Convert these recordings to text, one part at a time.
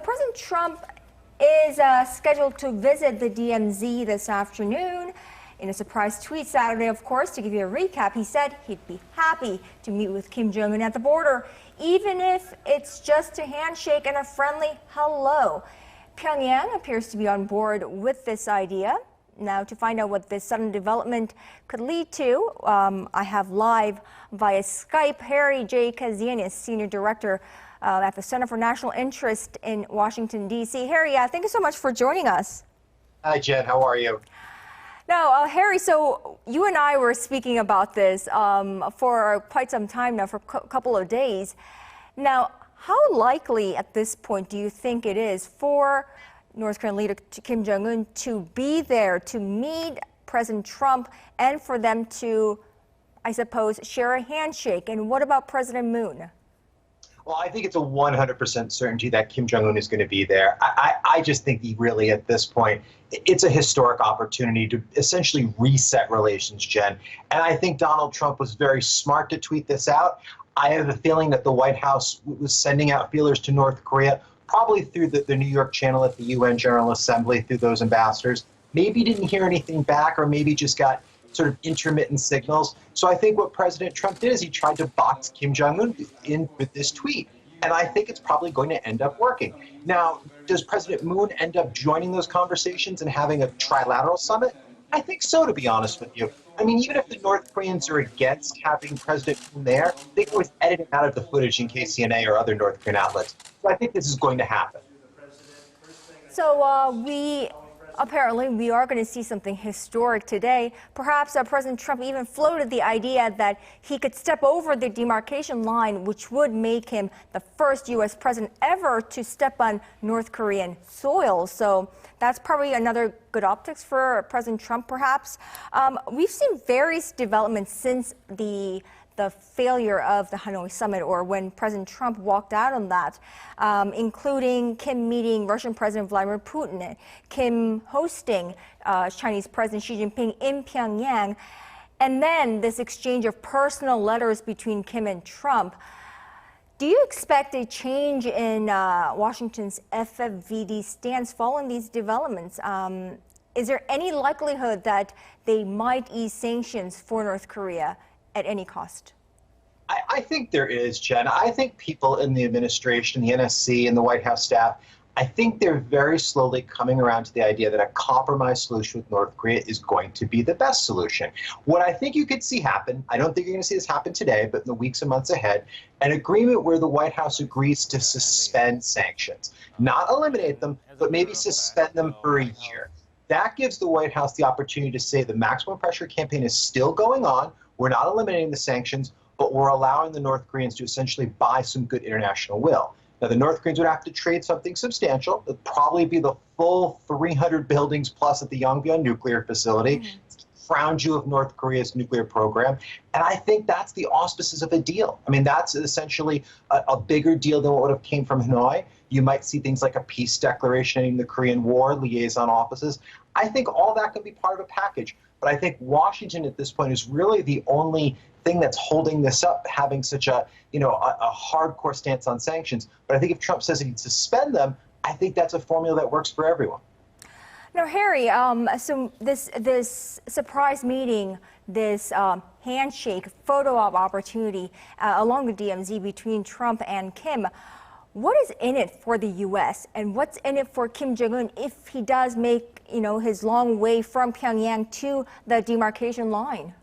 President Trump is scheduled to visit the DMZ this afternoon. In a surprise tweet Saturday, of course, to give you a recap, he said he'd be happy to meet with Kim Jong-un at the border, even if it's just a handshake and a friendly hello. Pyongyang appears to be on board with this idea. Now, to find out what this sudden development could lead to, I have live via Skype Harry J. Kazianis, Senior Director at the Center for National Interest in Washington, D.C. Harry, thank you so much for joining us. Hi, Jen. How are you? Now, Harry, so you and I were speaking about this for quite some time now, for a couple of days. Now, how likely at this point do you think it is for North Korean leader Kim Jong-un to be there to meet President Trump and for them to, I suppose, share a handshake? And what about President Moon? Well, I think it's a 100% certainty that Kim Jong-un is going to be there. I just think he really, at this point, it's a historic opportunity to essentially reset relations, Jen. And I think Donald Trump was very smart to tweet this out. I have a feeling that the White House was sending out feelers to North Korea, probably through the New York channel at the UN General Assembly, through those ambassadors. Maybe didn't hear anything back, or maybe just got sort of intermittent signals. So I think what President Trump did is he tried to box Kim Jong-un in with this tweet. And I think it's probably going to end up working. Now, does President Moon end up joining those conversations and having a trilateral summit? I think so, to be honest with you. I mean, even if the North Koreans are against having President Moon there, they can always edit him out of the footage in KCNA or other North Korean outlets. So I think this is going to happen. So apparently we are going to see something historic today. Perhaps President Trump even floated the idea that he could step over the demarcation line, which would make him the first U.S. president ever to step on North Korean soil. So that's probably another good optics for President Trump, perhaps. We've seen various developments since the failure of the Hanoi summit, or when President Trump walked out on that, including Kim meeting Russian President Vladimir Putin, Kim hosting Chinese President Xi Jinping in Pyongyang, and then this exchange of personal letters between Kim and Trump. Do you expect a change in Washington's FFVD stance following these developments? Is there any likelihood that they might ease sanctions for North Korea at any cost? I think there is, Jen. I think people in the administration, the NSC, and the White House staff, I think they're very slowly coming around to the idea that a compromise solution with North Korea is going to be the best solution. What I think you could see happen, I don't think you're going to see this happen today, but in the weeks and months ahead, an agreement where the White House agrees to suspend sanctions. Not eliminate them, but maybe suspend them for a year. That gives the White House the opportunity to say the maximum pressure campaign is still going on. We're not eliminating the sanctions, but we're allowing the North Koreans to essentially buy some good international will. Now, the North Koreans would have to trade something substantial. It would probably be the full 300 buildings plus at the Yongbyon nuclear facility. It's the crown jewel of North Korea's nuclear program. And I think that's the auspices of a deal. I mean, that's essentially a bigger deal than what would have came from Hanoi. You might see things like a peace declaration in the Korean War, liaison offices. I think all that can be part of a package. But I think Washington at this point is really the only thing that's holding this up, having such a hardcore stance on sanctions. But I think if Trump says he'd suspend them, I think that's a formula that works for everyone. Now, Harry, so this surprise meeting, this handshake, photo op opportunity along the DMZ between Trump and Kim, what is in it for the U.S. and what's in it for Kim Jong-un if he does make, his long way from Pyongyang to the demarcation line?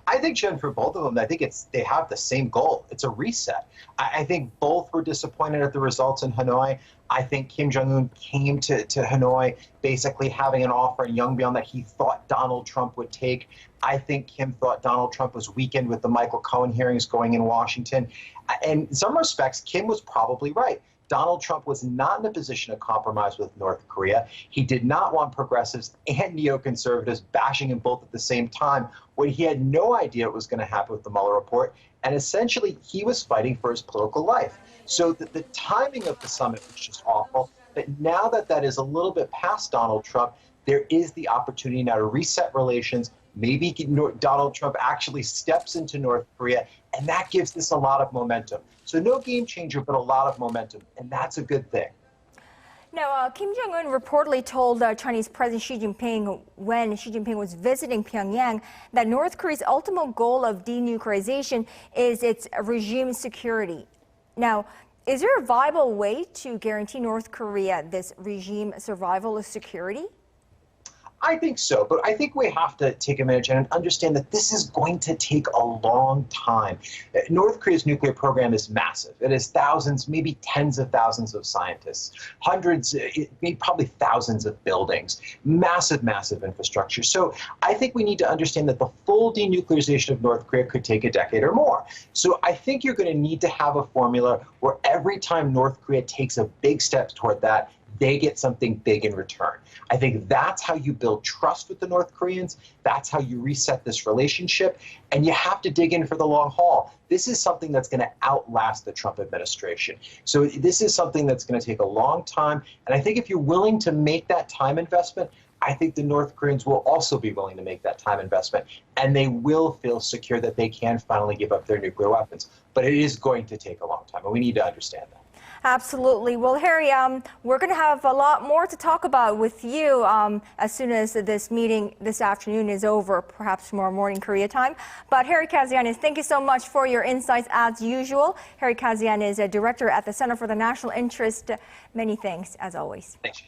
I think, Jen, for both of them, I think they have the same goal. It's a reset. I think both were disappointed at the results in Hanoi. I think Kim Jong-un came to Hanoi basically having an offer in Yongbyon that he thought Donald Trump would take. I think Kim thought Donald Trump was weakened with the Michael Cohen hearings going in Washington. And in some respects, Kim was probably right. Donald Trump was not in a position to compromise with North Korea. He did not want progressives and neoconservatives bashing him both at the same time when he had no idea what was going to happen with the Mueller report. And essentially, he was fighting for his political life. So the timing of the summit was just awful. But now that that is a little bit past Donald Trump, there is the opportunity now to reset relations. Maybe Donald Trump actually steps into North Korea, and that gives this a lot of momentum. So no game changer, but a lot of momentum, and that's a good thing. Now, Kim Jong-un reportedly told Chinese President Xi Jinping when Xi Jinping was visiting Pyongyang that North Korea's ultimate goal of denuclearization is its regime security. Now, is there a viable way to guarantee North Korea this regime survival of security? I think so, but I think we have to take a minute and understand that this is going to take a long time. North Korea's nuclear program is massive. It has thousands, maybe tens of thousands of scientists, hundreds, maybe probably thousands of buildings, massive, massive infrastructure. So I think we need to understand that the full denuclearization of North Korea could take a decade or more. So I think you're going to need to have a formula where every time North Korea takes a big step toward that, they get something big in return. I think that's how you build trust with the North Koreans. That's how you reset this relationship. And you have to dig in for the long haul. This is something that's going to outlast the Trump administration. So this is something that's going to take a long time. And I think if you're willing to make that time investment, I think the North Koreans will also be willing to make that time investment. And they will feel secure that they can finally give up their nuclear weapons. But it is going to take a long time. And we need to understand that. Absolutely. Well, Harry, we're going to have a lot more to talk about with you as soon as this meeting this afternoon is over, perhaps tomorrow morning Korea time. But Harry Kazianis, thank you so much for your insights as usual. Harry Kazianis is a director at the Center for the National Interest. Many thanks, as always. Thanks.